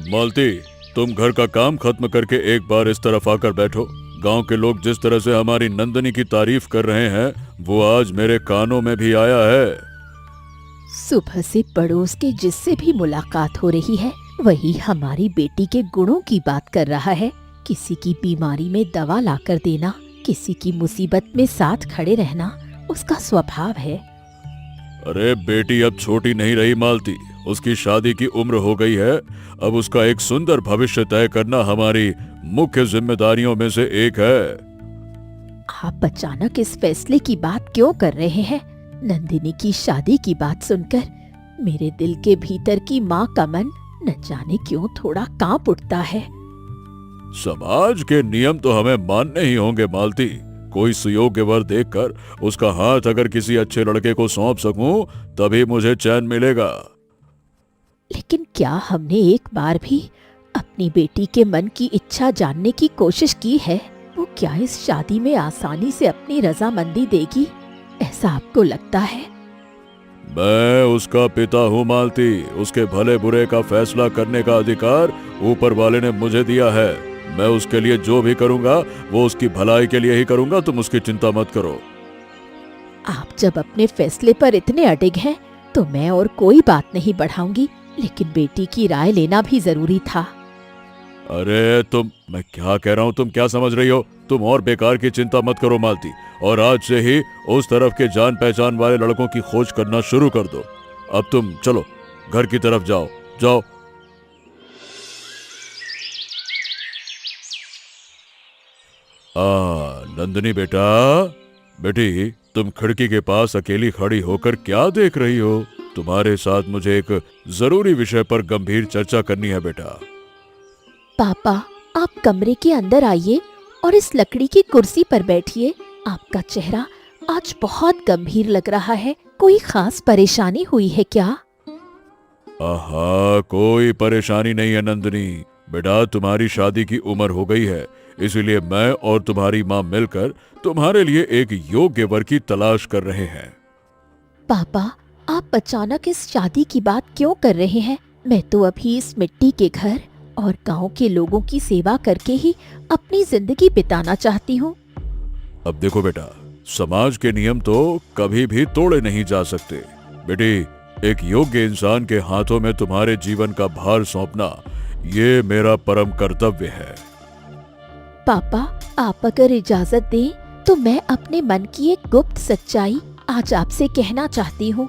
मालती, तुम घर का काम खत्म करके एक बार इस तरफ आकर बैठो। गांव के लोग जिस तरह से हमारी नंदनी की तारीफ कर रहे हैं वो आज मेरे कानों में भी आया है। सुबह से पड़ोस के जिससे भी मुलाकात हो रही है वही हमारी बेटी के गुणों की बात कर रहा है। किसी की बीमारी में दवा लाकर देना, किसी की मुसीबत में साथ खड़े रहना उसका स्वभाव है। अरे बेटी अब छोटी नहीं रही मालती, उसकी शादी की उम्र हो गई है। अब उसका एक सुंदर भविष्य तय करना हमारी मुख्य जिम्मेदारियों में से एक है। आप अचानक इस फैसले की बात क्यों कर रहे हैं? नंदिनी की शादी की बात सुनकर मेरे दिल के भीतर की माँ का मन न जाने क्यों थोड़ा कांप उठता है। समाज के नियम तो हमें मानने ही होंगे मालती। कोई सुयोग्य वर देखकर उसका हाथ अगर किसी अच्छे लड़के को सौंप सकूं तभी मुझे चैन मिलेगा। लेकिन क्या हमने एक बार भी अपनी बेटी के मन की इच्छा जानने की कोशिश की है? वो क्या इस शादी में आसानी से अपनी रजामंदी देगी, ऐसा आपको लगता है? मैं उसका पिता हूँ मालती। उसके भले बुरे का फैसला करने का अधिकार ऊपर वाले ने मुझे दिया है। मैं उसके लिए जो भी करूँगा वो उसकी भलाई के लिए ही करूँगा, तुम उसकी चिंता मत करो। आप जब अपने फैसले पर इतने अडिग हैं तो मैं और कोई बात नहीं बढ़ाऊंगी, लेकिन बेटी की राय लेना भी जरूरी था। अरे मैं क्या कह रहा हूँ, तुम क्या समझ रही हो? तुम और बेकार की चिंता मत करो मालती, और आज से ही उस तरफ के जान पहचान वाले लड़कों की खोज करना शुरू कर दो। अब तुम चलो घर की तरफ जाओ जाओ। नंदिनी बेटी, तुम खिड़की के पास अकेली खड़ी होकर क्या देख रही हो? तुम्हारे साथ मुझे एक जरूरी विषय पर गंभीर चर्चा करनी है बेटा। पापा, आप कमरे के अंदर आइए और इस लकड़ी की कुर्सी पर बैठिए। आपका चेहरा आज बहुत गंभीर लग रहा है। कोई खास परेशानी हुई है क्या? आहा, कोई परेशानी नहीं है नंदिनी। बेटा, तुम्हारी शादी की उम्र हो गई है, इसीलिए मैं और तुम्हारी माँ मिलकर तुम्हारे लिए एक योग्य वर की तलाश कर रहे हैं। पापा, आप अचानक इस शादी की बात क्यों कर रहे हैं? मैं तो अभी इस मिट्टी के घर और गांव के लोगों की सेवा करके ही अपनी जिंदगी बिताना चाहती हूँ। अब देखो बेटा, समाज के नियम तो कभी भी तोड़े नहीं जा सकते। बेटी, एक योग्य इंसान के हाथों में तुम्हारे जीवन का भार सौंपना ये मेरा परम कर्तव्य है। पापा, आप अगर इजाजत दें तो मैं अपने मन की एक गुप्त सच्चाई आज आपसे कहना चाहती हूँ।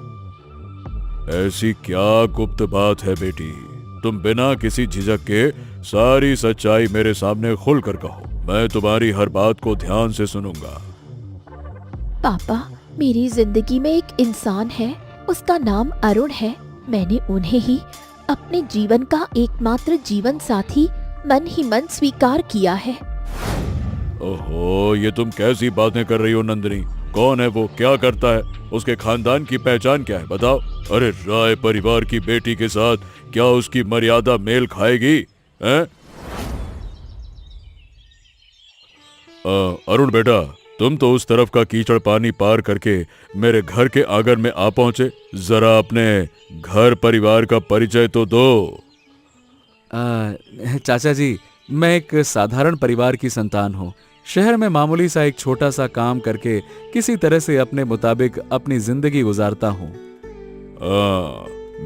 ऐसी क्या गुप्त बात है बेटी? तुम बिना किसी झिझक के सारी सच्चाई मेरे सामने खुलकर कहो। मैं तुम्हारी हर बात को ध्यान से सुनूंगा। पापा, मेरी जिंदगी में एक इंसान है, उसका नाम अरुण है। मैंने उन्हें ही अपने जीवन का एकमात्र जीवन साथी मन ही मन स्वीकार किया है। ओहो, ये तुम कैसी बातें कर रही हो नंदिनी? कौन है वो? क्या करता है? उसके खानदान की पहचान क्या है, बताओ। अरे, राय परिवार की बेटी के साथ क्या उसकी मर्यादा मेल खाएगी? अरुण बेटा, तुम तो उस तरफ का कीचड़ पानी पार करके मेरे घर के आंगन में आ पहुंचे। जरा अपने घर परिवार का परिचय तो दो। चाचा जी, मैं एक साधारण परिवार की संतान हूँ। शहर में मामूली सा एक छोटा सा काम करके किसी तरह से अपने मुताबिक अपनी जिंदगी गुजारता हूँ।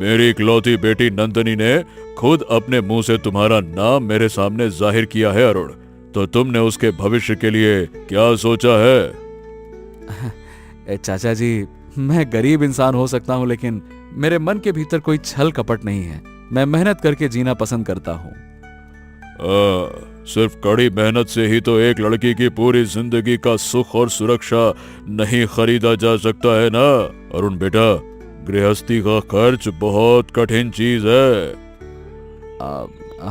मेरी इकलौती बेटी नंदिनी ने खुद अपने मुंह से तुम्हारा नाम मेरे सामने जाहिर किया है अरुण, तो तुमने उसके भविष्य के लिए क्या सोचा है? चाचा जी, मैं गरीब इंसान हो सकता हूँ, लेकिन मेरे मन के भीतर कोई छल कपट नहीं है। मैं मेहनत करके जीना पसंद करता हूँ। सिर्फ कड़ी मेहनत से ही तो एक लड़की की पूरी जिंदगी का सुख और सुरक्षा नहीं खरीदा जा सकता है ना अरुण बेटा। गृहस्थी का खर्च बहुत कठिन चीज है।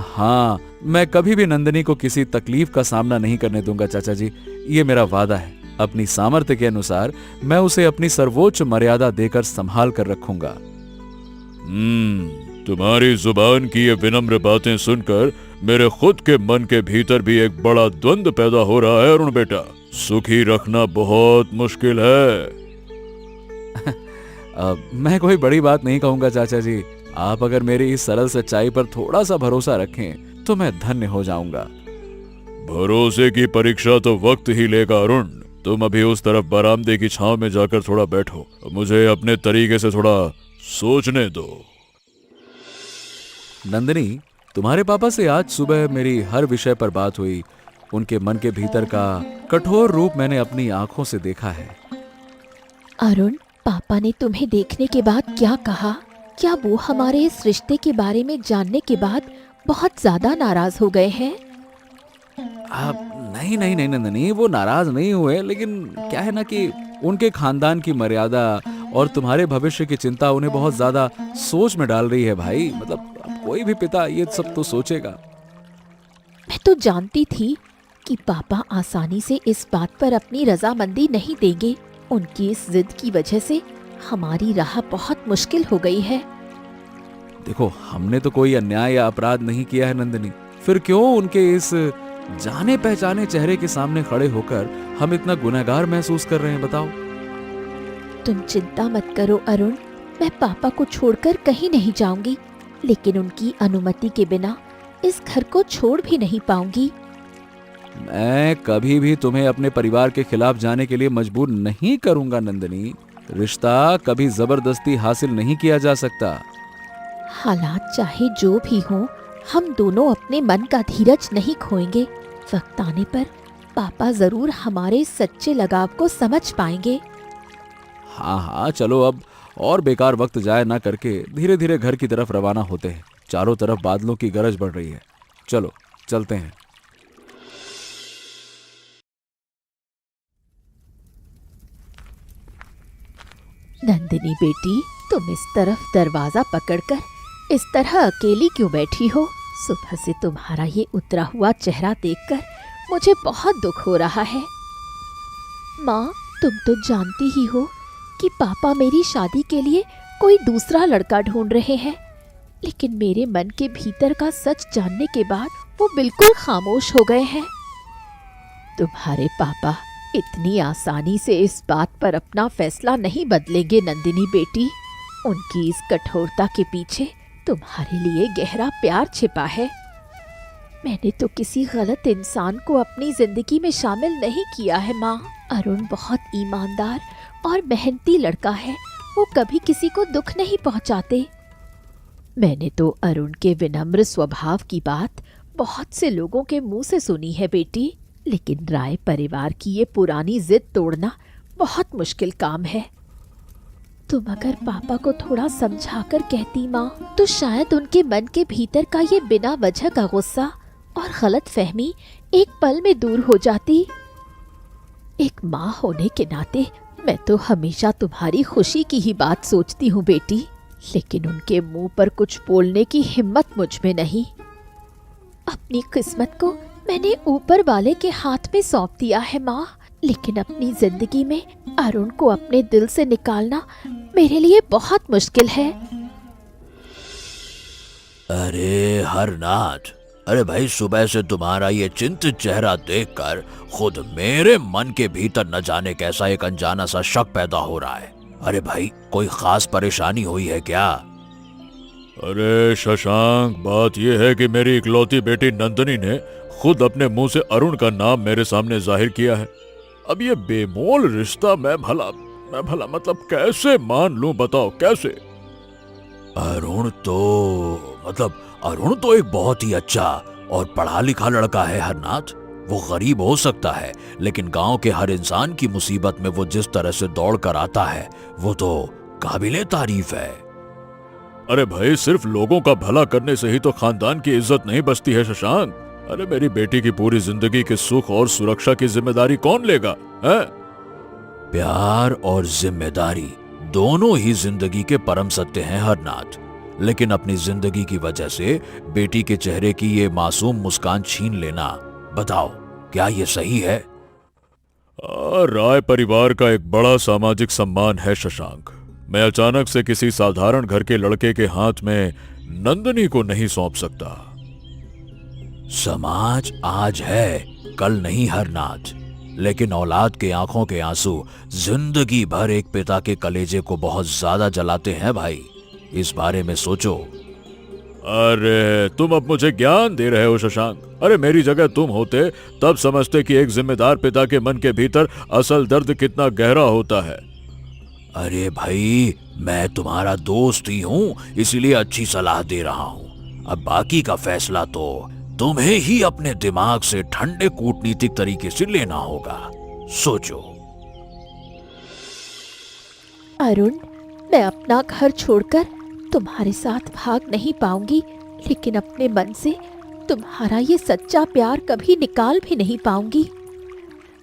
हाँ, मैं कभी भी नंदिनी को किसी तकलीफ का सामना नहीं करने दूंगा चाचा जी, ये मेरा वादा है। अपनी सामर्थ्य के अनुसार मैं उसे अपनी सर्वोच्च मर्यादा देकर संभाल कर रखूंगा। तुम्हारी जुबान की ये विनम्र बातें सुनकर मेरे खुद के मन के भीतर भी एक बड़ा द्वंद्व पैदा हो रहा है अरुण बेटा। सुखी रखना बहुत मुश्किल है। मैं कोई बड़ी बात नहीं कहूंगा चाचा जी। आप अगर मेरी इस सरल सच्चाई पर थोड़ा सा भरोसा रखें तो मैं धन्य हो जाऊंगा। भरोसे की परीक्षा तो वक्त ही लेगा अरुण। तुम अभी उस तरफ बरामदे की छांव में जाकर थोड़ा बैठो, मुझे अपने तरीके से थोड़ा सोचने दो। नंदिनी, तुम्हारे पापा से आज सुबह मेरी हर विषय पर बात हुई। उनके मन के भीतर का कठोर रूप मैंने अपनी आंखों से देखा है। अरुण, पापा ने तुम्हें देखने के बाद क्या कहा? क्या वो हमारे इस रिश्ते के बारे में जानने के बाद बहुत ज्यादा नाराज हो गए हैं? नहीं नहीं नहीं नंदिनी, वो नाराज नहीं हुए, लेकिन क्या है ना कि उनके खानदान की मर्यादा और तुम्हारे भविष्य की चिंता उन्हें बहुत ज्यादा सोच में डाल रही है भाई। मतलब कोई भी पिता ये सब तो सोचेगा। मैं तो जानती थी कि पापा आसानी से इस बात पर अपनी रजामंदी नहीं देंगे। उनकी इस जिद की वजह से हमारी राह बहुत मुश्किल हो गई है। देखो, हमने तो कोई अन्याय या अपराध नहीं किया है नंदिनी, फिर क्यों उनके इस जाने पहचाने चेहरे के सामने खड़े होकर हम इतना गुनहगार महसूस कर रहे हैं, बताओ। तुम चिंता मत करो अरुण, मैं पापा को छोड़कर कहीं नहीं जाऊंगी, लेकिन उनकी अनुमति के बिना इस घर को छोड़ भी नहीं पाऊंगी। मैं कभी भी तुम्हें अपने परिवार के खिलाफ जाने के लिए मजबूर नहीं करूंगा नंदिनी। रिश्ता कभी जबरदस्ती हासिल नहीं किया जा सकता। हालात चाहे जो भी हों, हम दोनों अपने मन का धीरज नहीं खोएंगे। वक्त आने पर पापा जरूर हमारे सच्चे लगाव को समझ पाएंगे। हाँ हाँ, चलो अब और बेकार वक्त जाया ना करके धीरे धीरे घर की तरफ रवाना होते हैं। चारों तरफ बादलों की गरज बढ़ रही है। चलो चलते हैं। नंदिनी बेटी, तुम इस तरफ दरवाजा पकड़कर इस तरह अकेली क्यों बैठी हो? सुबह से तुम्हारा ये उतरा हुआ चेहरा देखकर मुझे बहुत दुख हो रहा है। माँ, तुम तो जानती ही हो कि पापा मेरी शादी के लिए कोई दूसरा लड़का ढूंढ रहे हैं, लेकिन मेरे मन के भीतर का सच जानने के बाद वो बिल्कुल खामोश हो गए हैं। तुम्हारे पापा इतनी आसानी से इस बात पर अपना फैसला नहीं बदलेंगे नंदिनी बेटी। उनकी इस कठोरता के पीछे तुम्हारे लिए गहरा प्यार छिपा है। मैंने तो किसी गलत इंसान को अपनी जिंदगी में शामिल नहीं किया है माँ। अरुण बहुत ईमानदार और मेहनती लड़का है, वो कभी किसी को दुख नहीं पहुंचाते। मैंने तो अरुण के विनम्र स्वभाव की बात बहुत से लोगों के मुंह से सुनी है बेटी, लेकिन राय परिवार की ये पुरानी जिद तोड़ना बहुत मुश्किल काम है। तुम अगर पापा को थोड़ा समझाकर कहती माँ, तो शायद उनके मन के भीतर का ये बिना वजह का गुस्सा और गलत फहमी एक पल में दूर हो जाती। एक माँ होने के नाते मैं तो हमेशा तुम्हारी खुशी की ही बात सोचती हूँ बेटी, लेकिन उनके मुंह पर कुछ बोलने की हिम्मत मुझ में नहीं। अपनी किस्मत को मैंने ऊपर वाले के हाथ में सौंप दिया है माँ, लेकिन अपनी जिंदगी में अरुण को अपने दिल से निकालना मेरे लिए बहुत मुश्किल है। अरे हरनाथ, अरे भाई, सुबह से तुम्हारा ये चिंतित चेहरा देखकर खुद मेरे मन के भीतर न जाने कैसा एक अनजाना सा शक पैदा हो रहा है। अरे भाई, कोई खास परेशानी हुई है क्या? अरे शशांक, बात यह है कि मेरी इकलौती बेटी नंदिनी ने खुद अपने मुंह से अरुण का नाम मेरे सामने जाहिर किया है। अब ये बेमोल रिश्ता मैं भला मतलब कैसे मान लूं, बताओ कैसे? अरुण तो एक बहुत ही अच्छा और पढ़ा लिखा लड़का है हरनाथ। वो गरीब हो सकता है, लेकिन गांव के हर इंसान की मुसीबत में वो जिस तरह से दौड़ कर आता है, वो तो काबिले तारीफ है। अरे भाई, सिर्फ लोगों का भला करने से ही तो खानदान की इज्जत नहीं बचती है शशांक। अरे मेरी बेटी की पूरी जिंदगी के सुख और सुरक्षा की जिम्मेदारी कौन लेगा है? प्यार और जिम्मेदारी दोनों ही जिंदगी के परम सत्य हैं हरनाथ, लेकिन अपनी जिंदगी की वजह से बेटी के चेहरे की ये मासूम मुस्कान छीन लेना, बताओ क्या ये सही है? राय परिवार का एक बड़ा सामाजिक सम्मान है शशांक। मैं अचानक से किसी साधारण घर के लड़के के हाथ में नंदिनी को नहीं सौंप सकता। समाज आज है, कल नहीं हरनाथ, लेकिन औलाद के आंखों के आंसू जिंदगी भर एक पिता के कलेजे को बहुत ज्यादा जलाते हैं भाई। इस बारे में सोचो। अरे तुम अब मुझे ज्ञान दे रहे हो शशांक। अरे मेरी जगह तुम होते तब समझते कि एक जिम्मेदार पिता के मन के भीतर असल दर्द कितना गहरा होता है। अरे भाई, मैं तुम्हारा दोस्त ही हूं, इसीलिए अच्छी सलाह दे रहा हूं। अब बाकी का फैसला तो तुम्हें ही अपने दिमाग से ठंडे कूटनीतिक तरीके से लेना होगा। सोचो। अरुण, मैं अपना घर छोड़कर तुम्हारे साथ भाग नहीं पाऊंगी, लेकिन अपने मन से तुम्हारा ये सच्चा प्यार कभी निकाल भी नहीं पाऊंगी।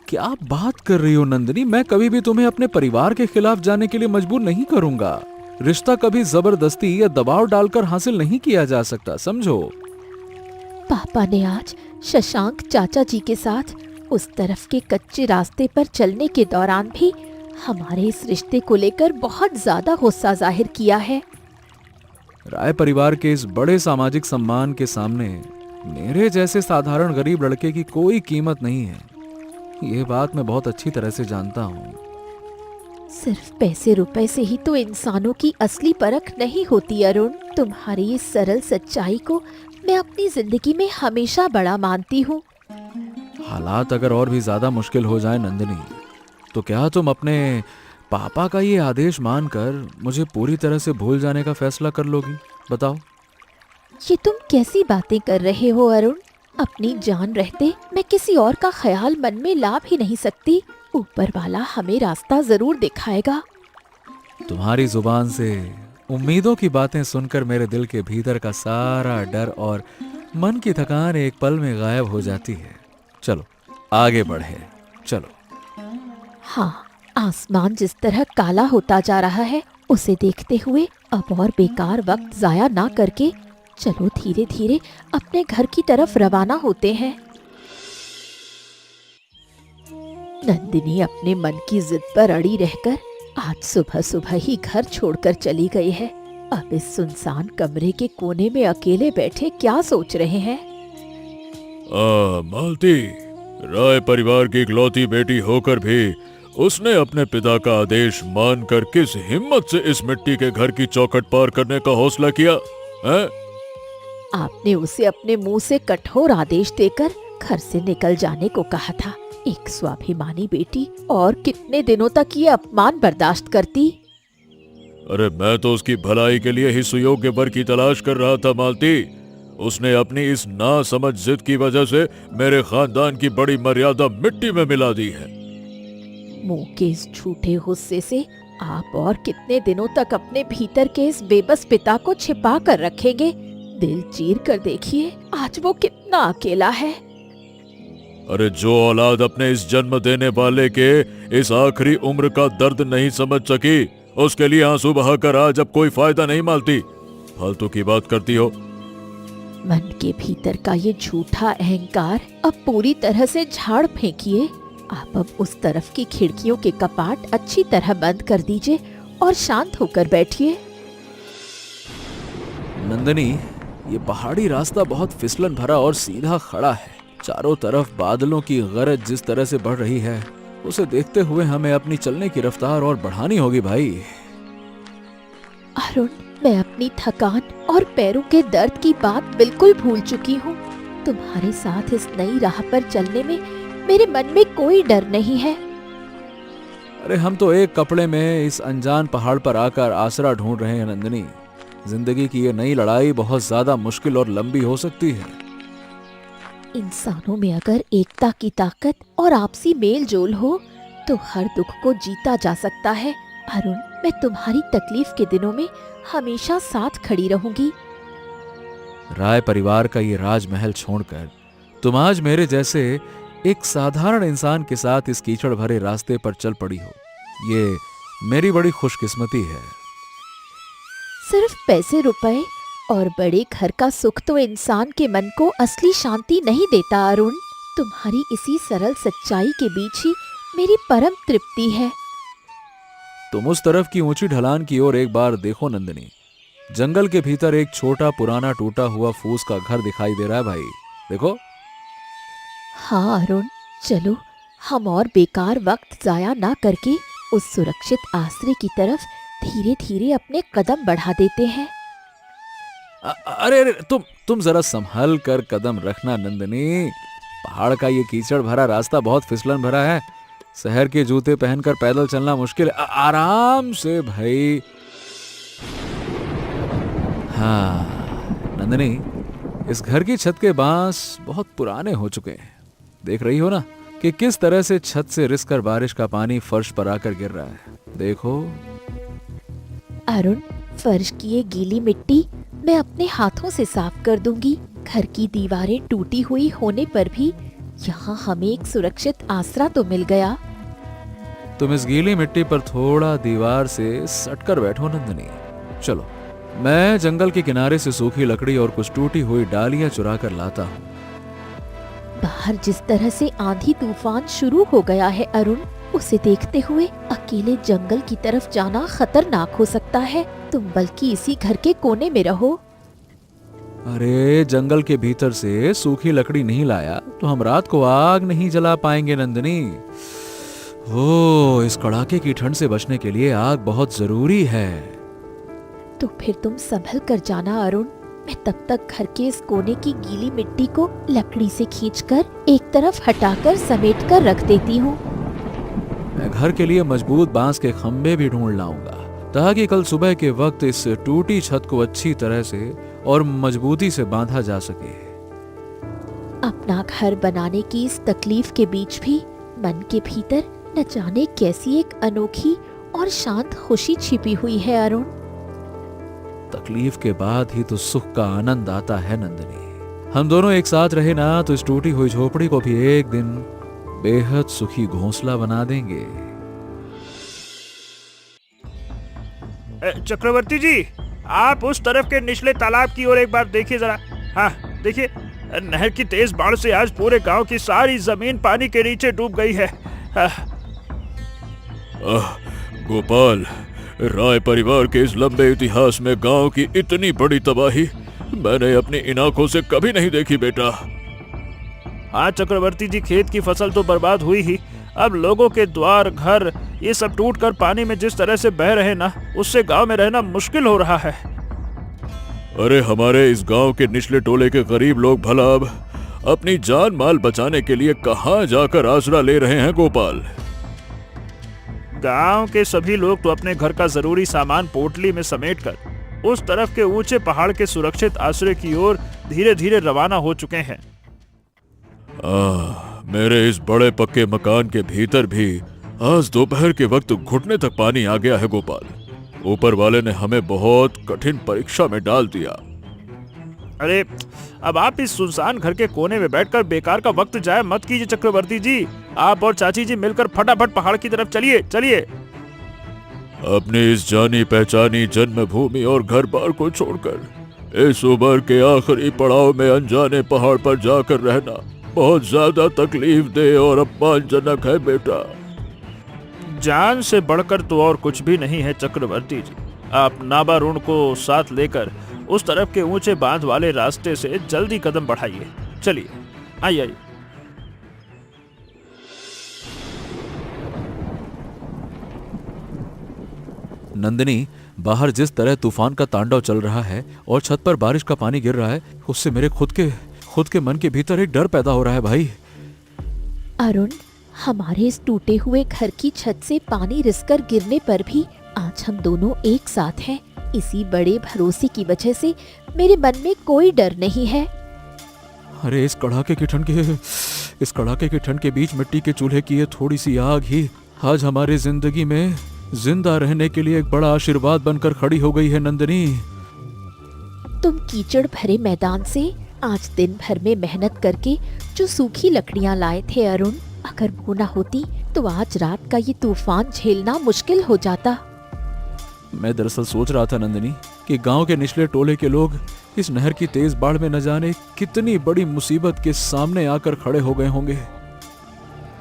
क्या बात कर रही हो नंदिनी? मैं कभी भी तुम्हें अपने परिवार के खिलाफ जाने के लिए मजबूर नहीं करूंगा। रिश्ता कभी जबरदस्ती या दबाव डालकर हासिल नहीं किया जा सकता, समझो। पापा ने आज शशांक चाचा जी के साथ उस तरफ के कच्चे रास्ते पर चलने के दौरान भी हमारे इस रिश्ते को लेकर बहुत ज्यादा गुस्सा जाहिर किया है। राय परिवार के इस बड़े सामाजिक सम्मान के सामने मेरे जैसे साधारण गरीब लड़के की कोई कीमत नहीं है। ये बात मैं बहुत अच्छी तरह से जानता हूँ। सिर्फ पैसे रुपए से ही तो इंसानों की असली परख नहीं होती अरुण। तुम्हारी इस सरल सच्चाई को मैं अपनी जिंदगी में हमेशा बड़ा मानती हूँ। हालात अगर और भी ज्यादा मुश्किल हो जाए नंदिनी, तो क्या तुम अपने पापा का ये आदेश मानकर मुझे पूरी तरह से भूल जाने का फैसला कर लोगी? बताओ। ये तुम कैसी बातें कर रहे हो अरुण? अपनी जान रहते मैं किसी और का ख्याल मन में ला भी नहीं सकती। ऊपर वाला हमें रास्ता जरूर दिखाएगा। तुम्हारी जुबान से उम्मीदों की बातें सुनकर मेरे दिल के भीतर का सारा डर और मन की थकान एक पल में गायब हो जाती है। चलो आगे बढ़े, चलो। हाँ, आसमान जिस तरह काला होता जा रहा है, उसे देखते हुए अब और बेकार वक्त जाया ना करके चलो धीरे धीरे अपने घर की तरफ रवाना होते हैं। नंदिनी अपने मन की जिद पर अड़ी रहकर आज सुबह सुबह ही घर छोड़कर चली गई है। अब इस सुनसान कमरे के कोने में अकेले बैठे क्या सोच रहे हैं? मालती, राय परिवार की इकलौती बेटी होकर भी उसने अपने पिता का आदेश मानकर किस हिम्मत से इस मिट्टी के घर की चौखट पार करने का हौसला किया है? आपने उसे अपने मुंह से कठोर आदेश देकर घर से निकल जाने को कहा था। एक स्वाभिमानी बेटी और कितने दिनों तक ये अपमान बर्दाश्त करती? अरे मैं तो उसकी भलाई के लिए ही सुयोग्य वर की तलाश कर रहा था मालती। उसने अपनी इस नासमझ जिद की वजह से मेरे खानदान की बड़ी मर्यादा मिट्टी में मिला दी है। मुंह के इस झूठे गुस्से से आप और कितने दिनों तक अपने भीतर के इस बेबस पिता को छिपा कर रखेंगे? दिल चीर कर देखिए, आज वो कितना अकेला है। अरे जो औलाद अपने इस जन्म देने वाले के इस आखिरी उम्र का दर्द नहीं समझ सकी, उसके लिए आंसू बहाकर आज अब कोई फायदा नहीं मालती। फालतू की बात करती हो। मन के भीतर का ये झूठा अहंकार अब पूरी तरह से झाड़ फेंकिए। आप अब उस तरफ की खिड़कियों के कपाट अच्छी तरह बंद कर दीजिए और शांत होकर बैठिए। नंदिनी, ये पहाड़ी रास्ता बहुत फिसलन भरा और सीधा खड़ा है। चारों तरफ बादलों की गरज जिस तरह से बढ़ रही है, उसे देखते हुए हमें अपनी चलने की रफ्तार और बढ़ानी होगी भाई। अरुण, मैं अपनी थकान और पैरों के दर्द की बात बिल्कुल भूल चुकी हूँ। तुम्हारे साथ इस नई राह पर चलने में मेरे मन में कोई डर नहीं है। अरे हम तो एक कपड़े में इस अनजान पहाड़ पर आकर आसरा ढूंढ रहे हैं नंदिनी। जिंदगी की ये नई लड़ाई बहुत ज्यादा मुश्किल और लंबी हो सकती है। इंसानों में अगर एकता की ताकत और आपसी मेल जोल हो तो हर दुख को जीता जा सकता है। अरुण, मैं तुम्हारी तकलीफ के दिनों में हमेशा साथ खड़ी रहूंगी। राय परिवार का ये राजमहल छोड़कर तुम आज मेरे जैसे एक साधारण इंसान के साथ इस कीचड़ भरे रास्ते पर चल पड़ी हो, ये मेरी बड़ी खुशकिस्मती है। सिर्फ पैसे रुपए और बड़े घर का सुख तो इंसान के मन को असली शांति नहीं देता अरुण। तुम्हारी इसी सरल सच्चाई के बीच ही मेरी परम तृप्ति है। तुम उस तरफ की ऊंची ढलान की ओर एक बार देखो नंदिनी। जंगल के भीतर एक छोटा पुराना टूटा हुआ फूस का घर दिखाई दे रहा है भाई, देखो। हाँ अरुण, चलो हम और बेकार वक्त जाया ना करके उस सुरक्षित आश्रय की तरफ धीरे धीरे अपने कदम बढ़ा देते हैं। अरे अरे तुम जरा संभल कर कदम रखना नंदिनी। पहाड़ का ये कीचड़ भरा रास्ता बहुत फिसलन भरा है। शहर के जूते पहनकर पैदल चलना मुश्किल है। आराम से भाई। हाँ नंदिनी, इस घर की छत के बांस बहुत पुराने हो चुके हैं। देख रही हो ना कि किस तरह से छत से रिसकर बारिश का पानी फर्श पर आकर गिर रहा है। देखो। अरुण, फर्श की ये गीली मिट्टी मैं अपने हाथों से साफ कर दूंगी। घर की दीवारें टूटी हुई होने पर भी यहाँ हमें एक सुरक्षित आसरा तो मिल गया। तुम इस गीली मिट्टी पर थोड़ा दीवार से सटकर बैठो नंदिनी। चलो, मैं जंगल के किनारे से सूखी लकड़ी और कुछ टूटी हुई डालियां चुरा कर लाता हूँ। बाहर जिस तरह से आंधी तूफान शुरू हो गया है अरुण, उसे देखते हुए अकेले जंगल की तरफ जाना खतरनाक हो सकता है। तुम बल्कि इसी घर के कोने में रहो। अरे जंगल के भीतर से सूखी लकड़ी नहीं लाया तो हम रात को आग नहीं जला पाएंगे नंदिनी। ओ, इस कड़ाके की ठंड से बचने के लिए आग बहुत जरूरी है। तो फिर तुम संभल कर जाना अरुण। मैं तब तक घर के इस कोने की गीली मिट्टी को लकड़ी से खींचकर एक तरफ हटाकर समेट कर रख देती हूँ। मैं घर के लिए मजबूत बांस के खंभे भी ढूंढ लाऊंगा ताकि कल सुबह के वक्त इस टूटी छत को अच्छी तरह से और मजबूती से बांधा जा सके। अपना घर बनाने की इस तकलीफ के बीच भी मन के भीतर न जाने कैसी एक अनोखी और शांत खुशी छिपी हुई है अरुण। तकलीफ के बाद ही तो सुख का आनंद आता है नंदिनी। हम दोनों एक साथ रहे ना तो इस टूटी हुई झोपड़ी को भी एक दिन बेहद सुखी घोंसला बना देंगे। चक्रवर्ती जी, आप उस तरफ के निचले तालाब की ओर एक बार देखिए जरा। हाँ देखिए, नहर की तेज बाढ़ से आज पूरे गांव की सारी जमीन पानी के नीचे डूब गई है। गोपाल, राय परिवार के इस लंबे इतिहास में गांव की इतनी बड़ी तबाही मैंने अपनी इन आंखों से कभी नहीं देखी बेटा। हाँ चक्रवर्ती जी, खेत की फसल तो बर्बाद हुई ही, अब लोगों के द्वार घर ये सब टूटकर पानी में जिस तरह से बह रहे ना, उससे गांव में रहना मुश्किल हो रहा है। अरे हमारे इस गांव के निचले टोले के गरीब लोग भला अब अपनी जान माल बचाने के लिए कहां जाकर आसरा ले रहे हैं गोपाल? गांव के सभी लोग तो अपने घर का जरूरी सामान पोटली में समेटकर उस तरफ के ऊंचे पहाड़ के सुरक्षित आश्रय की ओर धीरे धीरे रवाना हो चुके हैं। मेरे इस बड़े पक्के मकान के भीतर भी आज दोपहर के वक्त घुटने तक पानी आ गया है गोपाल। ऊपर वाले ने हमें बहुत कठिन परीक्षा में डाल दिया। अरे अब आप इस सुनसान घर के कोने में बैठकर बेकार का वक्त जाया मत कीजिए चक्रवर्ती जी। आप और चाची जी मिलकर फटाफट पहाड़ की तरफ चलिए चलिए। अपनी इस जानी पहचानी जन्मभूमि और घर बार को छोड़कर इस उम्र के आखिरी पड़ाव में अनजाने पहाड़ पर जाकर रहना बहुत ज्यादा तकलीफ दे और अपमानजनक है बेटा। जान से बढ़कर तो और कुछ भी नहीं है चक्रवर्ती जी। आप नाबारुण को साथ लेकर उस तरफ के ऊंचे बांध वाले रास्ते से जल्दी कदम बढ़ाइए। चलिए आइए आइए। नंदिनी, बाहर जिस तरह तूफान का तांडव चल रहा है और छत पर बारिश का पानी गिर रहा है, उससे मेरे खुद के मन के भीतर एक डर पैदा हो रहा है भाई। अरुण, हमारे इस टूटे हुए घर की छत से पानी रिसकर गिरने पर भी आज हम दोनों एक साथ हैं। इसी बड़े भरोसे की वजह से मेरे मन में कोई डर नहीं है। अरे इस कड़ाके की ठंड के बीच मिट्टी के चूल्हे की ये थोड़ी सी आग ही आज हमारी जिंदगी में जिंदा रहने के लिए एक बड़ा आशीर्वाद बनकर खड़ी हो गई है नंदिनी। तुम कीचड़ भरे मैदान से आज दिन भर में मेहनत करके जो सूखी लकड़ियां लाए थे अरुण, अगर वो ना होती तो आज रात का ये तूफान झेलना मुश्किल हो जाता। मैं दरअसल सोच रहा था नंदिनी कि गांव के निचले टोले के लोग इस नहर की तेज बाढ़ में न जाने कितनी बड़ी मुसीबत के सामने आकर खड़े हो गए होंगे।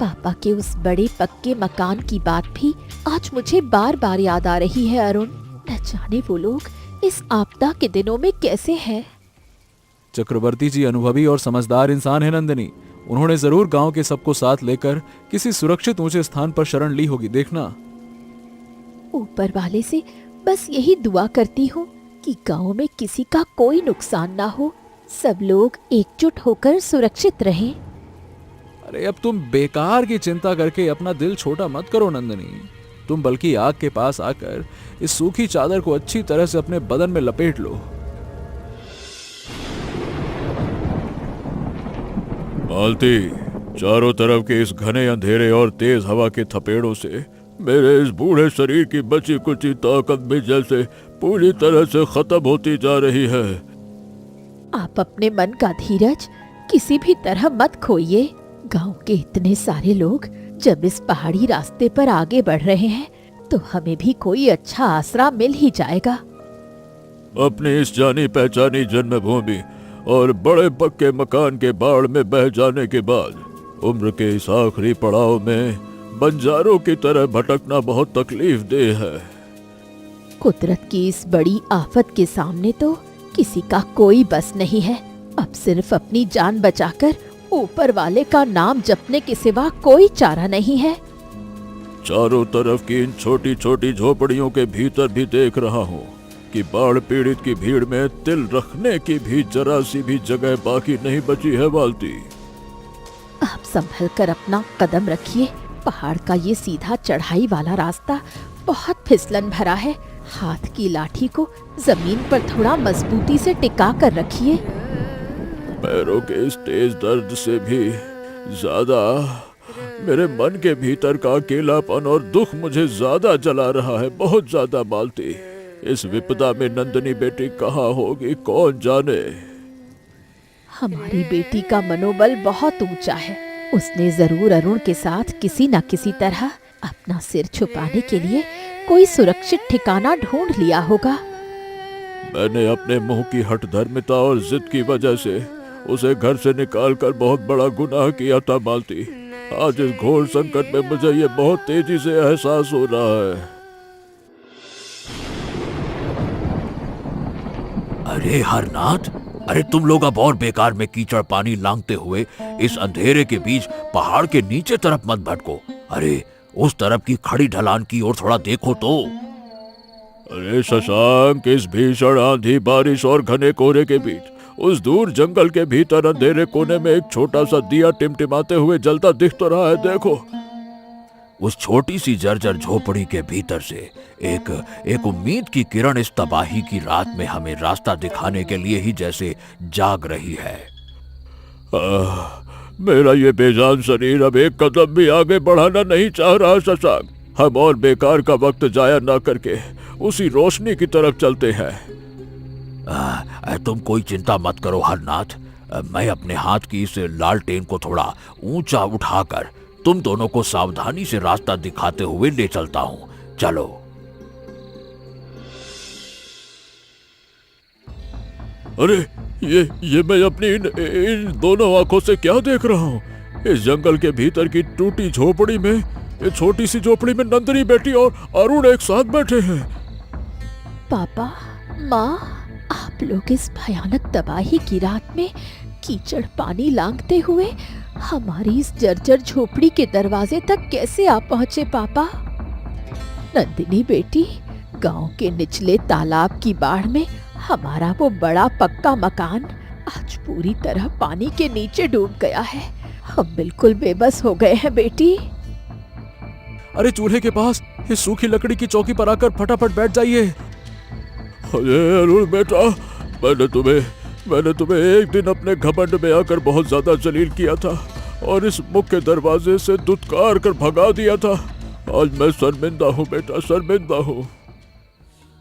पापा के उस बड़े पक्के मकान की बात भी आज मुझे बार बार याद आ रही है अरुण। न जाने वो लोग इस आपदा के दिनों में कैसे हैं। चक्रवर्ती जी अनुभवी और समझदार इंसान है नंदिनी। उन्होंने जरूर गांव के सबको साथ लेकर किसी सुरक्षित ऊंचे स्थान पर शरण ली होगी। देखना, ऊपर वाले से बस यही दुआ करती हूँ कि गांव में किसी का कोई नुकसान ना हो, सब लोग एकजुट होकर सुरक्षित रहें। अरे अब तुम बेकार की चिंता करके अपना दिल छोटा मत करो नंदिनी। तुम बल्कि आग के पास आकर इस सूखी चादर को अच्छी तरह से अपने बदन में लपेट लो। मालती, चारों तरफ के इस घने अंधेरे और तेज हवा के थपेड़ों से मेरे इस बूढ़े शरीर की बची कुची ताकत भी जैसे पूरी तरह से खत्म होती जा रही है। आप अपने मन का धीरज किसी भी तरह मत खोइए। गांव के इतने सारे लोग जब इस पहाड़ी रास्ते पर आगे बढ़ रहे हैं तो हमें भी कोई अच्छा आसरा मिल ही जाएगा। अपनी इस जानी पहचानी जन्मभूमि और बड़े पक्के मकान के बाढ़ में बह जाने के बाद उम्र के इस आखिरी पड़ाव में बंजारों की तरह भटकना बहुत तकलीफदेह है। कुदरत की इस बड़ी आफत के सामने तो किसी का कोई बस नहीं है। अब सिर्फ अपनी जान बचाकर ऊपर वाले का नाम जपने के सिवा कोई चारा नहीं है। चारों तरफ की इन छोटी छोटी झोपड़ियों के भीतर भी देख रहा हूँ कि बाढ़ पीड़ित की भीड़ में तिल रखने की भी जरा सी भी जगह बाकी नहीं बची है मालती। आप संभल कर अपना कदम रखिए। पहाड़ का ये सीधा चढ़ाई वाला रास्ता बहुत फिसलन भरा है। हाथ की लाठी को जमीन पर थोड़ा मजबूती से टिका कर रखिए। पैरों के इस तेज दर्द से भी ज्यादा मेरे मन के भीतर का अकेलापन और दुख मुझे ज्यादा जला रहा है, बहुत ज्यादा मालती। इस विपदा में नंदिनी बेटी कहाँ होगी कौन जाने। हमारी बेटी का मनोबल बहुत ऊंचा है। उसने जरूर अरुण के साथ किसी न किसी तरह अपना सिर छुपाने के लिए कोई सुरक्षित ठिकाना ढूंढ लिया होगा। मैंने अपने मुंह की हठधर्मिता और जिद की वजह से उसे घर से निकालकर बहुत बड़ा गुनाह किया था मालती। आज इस घोर संकट में मुझे ये बहुत तेजी से एहसास हो रहा है। अरे हरनाथ, अरे तुम लोग अब और बेकार में कीचड़ पानी लांघते हुए इस अंधेरे के बीच पहाड़ के नीचे तरफ मत भटको। अरे उस तरफ की खड़ी ढलान की ओर थोड़ा देखो तो। अरे शशांक, इस भीषण आंधी बारिश और घने कोहरे के बीच उस दूर जंगल के भीतर अंधेरे कोने में एक छोटा सा दिया टिमटिमाते हुए जलता दिख तो रहा है, देखो। उस छोटी सी जर्जर झोपड़ी के भीतर से एक उम्मीद की किरण इस तबाही की रात में हमें रास्ता दिखाने के लिए ही जैसे जाग रही है। मेरा ये बेजान शरीर अब एक कदम भी आगे बढ़ाना नहीं चाह रहा शशांक। हम और बेकार का वक्त जाया ना करके उसी रोशनी की तरफ चलते हैं। तुम कोई चिंता मत करो हरनाथ। मैं अपने हाथ की इस लालटेन को थोड़ा ऊंचा उठाकर तुम दोनों को सावधानी से रास्ता दिखाते हुए ले चलता हूं। चलो। अरे ये मैं अपनी इन दोनों आंखों से क्या देख रहा हूँ? इस जंगल के भीतर की टूटी झोपड़ी में, ये छोटी सी झोपड़ी में नंदिनी बेटी और अरुण एक साथ बैठे हैं। पापा, माँ, आप लोग इस भयानक तबाही की रात में कीचड़ पानी लांघते हुए हमारी इस जर्जर झोपड़ी के दरवाजे तक कैसे आ पहुंचे पापा? नंदिनी बेटी, गांव के निचले तालाब की बाढ़ में हमारा वो बड़ा पक्का मकान आज पूरी तरह पानी के नीचे डूब गया है। हम बिल्कुल बेबस हो गए हैं बेटी। अरे चूल्हे के पास इस सूखी लकड़ी की चौकी पर आकर फटाफट बैठ जाइए। अरे अरुण बेटा, मैंने तुम्हें एक दिन अपने घमंड में आकर बहुत ज्यादा जलील किया था और इस मुख्य दरवाजे से दुत्कार कर भगा दिया था। आज मैं शर्मिंदा हूँ बेटा, शर्मिंदा हूँ।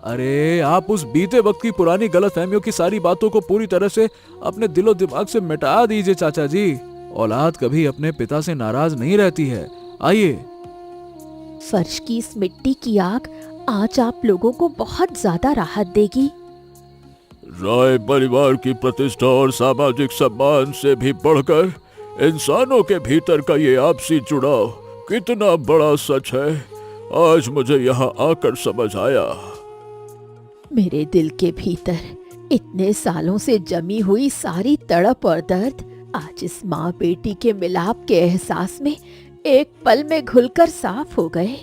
अरे आप उस बीते वक्त की पुरानी गलतफहमियों की सारी बातों को पूरी तरह से अपने दिलो दिमाग से मिटा दीजिए चाचा जी। औलाद कभी अपने पिता से नाराज नहीं रहती है। आइए। फर्श की इस मिट्टी की आग आज आप लोगों को बहुत ज्यादा राहत देगी। राय परिवार की प्रतिष्ठा और सामाजिक सम्मान से भी बढ़कर इंसानों के भीतर का ये आपसी जुड़ाव कितना बड़ा सच है, आज मुझे यहाँ आकर समझ आया। मेरे दिल के भीतर इतने सालों से जमी हुई सारी तड़प और दर्द आज इस माँ बेटी के मिलाप के एहसास में एक पल में घुलकर साफ हो गए।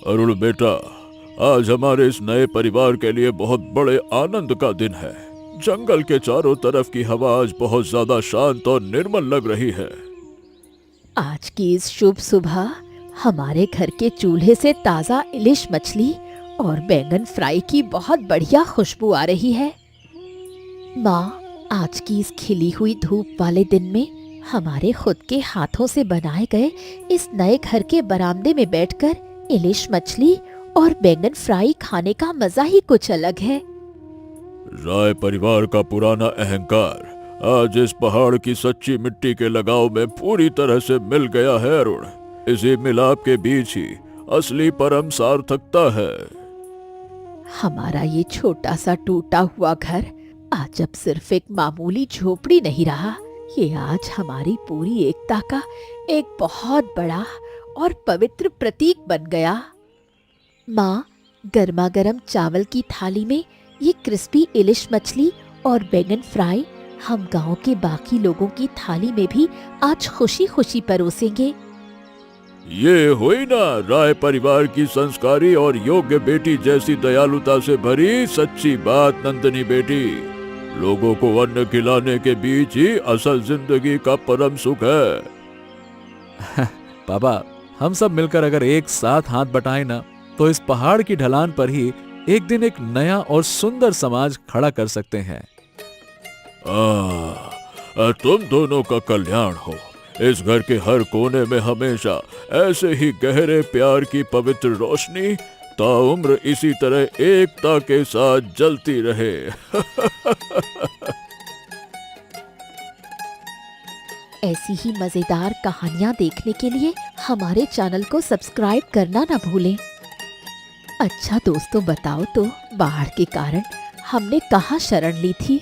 अरुण बेटा, आज हमारे इस नए परिवार के लिए बहुत बड़े आनंद का दिन है। जंगल के चारों तरफ की हवा आज बहुत ज्यादा शांत और निर्मल लग रही है। आज की इस शुभ सुबह हमारे घर के चूल्हे से ताजा इलिश मछली और बैंगन फ्राई की बहुत बढ़िया खुशबू आ रही है। माँ, आज की इस खिली हुई धूप वाले दिन में हमारे खुद के हाथों से बनाए गए इस नए घर के बरामदे में बैठकर इलिश मछली और बैंगन फ्राई खाने का मजा ही कुछ अलग है। राय परिवार का पुराना अहंकार आज इस पहाड़ की सच्ची मिट्टी के लगाव में पूरी तरह से मिल गया है अरुण। इसी मिलाप के बीच ही असली परम सार्थकता है। हमारा ये छोटा सा टूटा हुआ घर आज अब सिर्फ एक मामूली झोपड़ी नहीं रहा, ये आज हमारी पूरी एकता का एक बहुत बड़ा और पवित्र प्रतीक बन गया। माँ, गर्मा गर्म चावल की थाली में ये क्रिस्पी इलिश मछली और बैंगन फ्राई हम गांव के बाकी लोगों की थाली में भी आज खुशी खुशी परोसेंगे। ये हुई ना राय परिवार की संस्कारी और योग्य बेटी जैसी दयालुता से भरी सच्ची बात नंदिनी बेटी। लोगों को अन्न खिलाने के बीच ही असल जिंदगी का परम सुख है। पापा, हम सब मिलकर अगर एक साथ हाथ बटाएं ना, तो इस पहाड़ की ढलान पर ही एक दिन एक नया और सुंदर समाज खड़ा कर सकते हैं। तुम दोनों का कल्याण हो। इस घर के हर कोने में हमेशा ऐसे ही गहरे प्यार की पवित्र रोशनी ताउम्र इसी तरह एकता के साथ जलती रहे। ऐसी ही मजेदार कहानियाँ देखने के लिए हमारे चैनल को सब्सक्राइब करना ना भूलें। अच्छा दोस्तों, बताओ तो बाढ़ के कारण हमने कहाँ शरण ली थी?